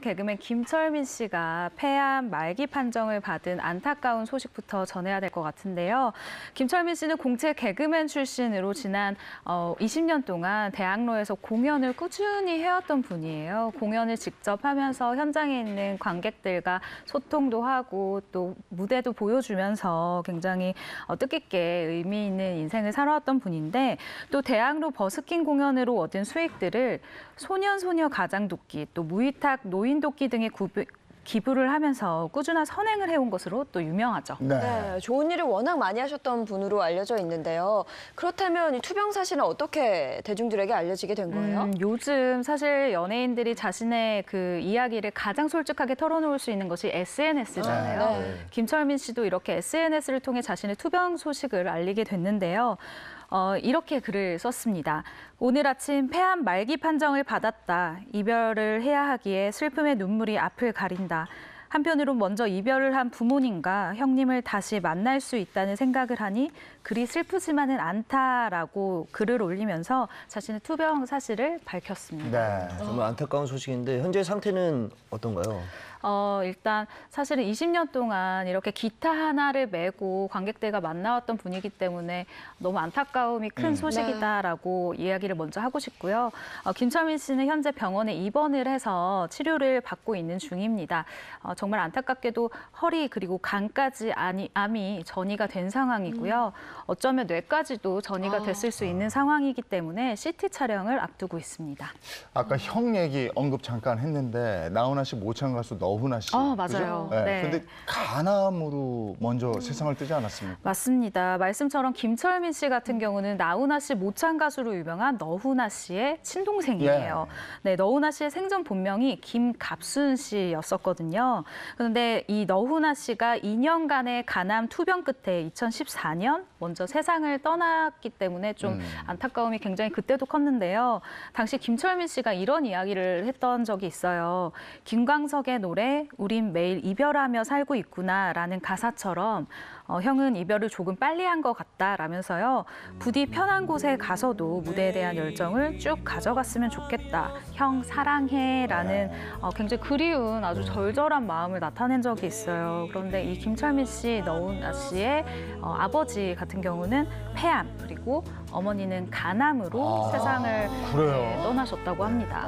개그맨 김철민 씨가 폐암 말기 판정을 받은 안타까운 소식부터 전해야 될 것 같은데요. 김철민 씨는 공채 개그맨 출신으로 지난 20년 동안 대학로에서 공연을 꾸준히 해왔던 분이에요. 공연을 직접 하면서 현장에 있는 관객들과 소통도 하고 또 무대도 보여주면서 굉장히 뜻깊게 의미 있는 인생을 살아왔던 분인데 또 대학로 버스킹 공연으로 얻은 수익들을 소년소녀 가장돕기, 또 무위탁 노인돕기 등의 기부를 하면서 꾸준한 선행을 해온 것으로 또 유명하죠. 네, 좋은 일을 워낙 많이 하셨던 분으로 알려져 있는데요. 그렇다면 이 투병 사실은 어떻게 대중들에게 알려지게 된 거예요? 요즘 사실 연예인들이 자신의 그 이야기를 가장 솔직하게 털어놓을 수 있는 것이 SNS잖아요. 네. 김철민 씨도 이렇게 SNS를 통해 자신의 투병 소식을 알리게 됐는데요. 이렇게 글을 썼습니다. 오늘 아침 폐암 말기 판정을 받았다. 이별을 해야 하기에 슬픔의 눈물이 앞을 가린다. 한편으로 먼저 이별을 한 부모님과 형님을 다시 만날 수 있다는 생각을 하니 그리 슬프지만은 않다라고 글을 올리면서 자신의 투병 사실을 밝혔습니다. 네, 정말 안타까운 소식인데 현재 상태는 어떤가요? 일단 사실은 20년 동안 이렇게 기타 하나를 메고 관객들과 만나왔던 분이기 때문에 너무 안타까움이 큰 소식이다라고 이야기를 먼저 하고 싶고요. 김철민 씨는 현재 병원에 입원을 해서 치료를 받고 있는 중입니다. 정말 안타깝게도 허리 그리고 간까지 암이 전이가 된 상황이고요. 어쩌면 뇌까지도 전이가 됐을 수 있는 상황이기 때문에 CT 촬영을 앞두고 있습니다. 아까 형 얘기 언급 잠깐 했는데 나훈아 씨 모창 가수 너훈아 씨. 맞아요. 그죠? 네. 근데 간암으로 먼저 세상을 뜨지 않았습니까? 맞습니다. 말씀처럼 김철민 씨 같은 경우는 나훈아 씨 모창 가수로 유명한 너훈아 씨의 친동생이에요. 네, 너훈아 씨의 생전 본명이 김갑순 씨였었거든요. 그런데 이 너훈아 씨가 2년간의 간암 투병 끝에 2014년 먼저 세상을 떠났기 때문에 좀 안타까움이 굉장히 그때도 컸는데요. 당시 김철민 씨가 이런 이야기를 했던 적이 있어요. 김광석의 노래 우린 매일 이별하며 살고 있구나라는 가사처럼 형은 이별을 조금 빨리 한 것 같다라면서요. 부디 편한 곳에 가서도 무대에 대한 열정을 쭉 가져갔으면 좋겠다. 형 사랑해라는 굉장히 그리운 아주 절절한 마음을 나타낸 적이 있어요. 그런데 이 김철민 씨, 너훈아 씨의 아버지 같은 경우는 폐암 그리고 어머니는 간암으로 세상을 떠나셨다고 합니다.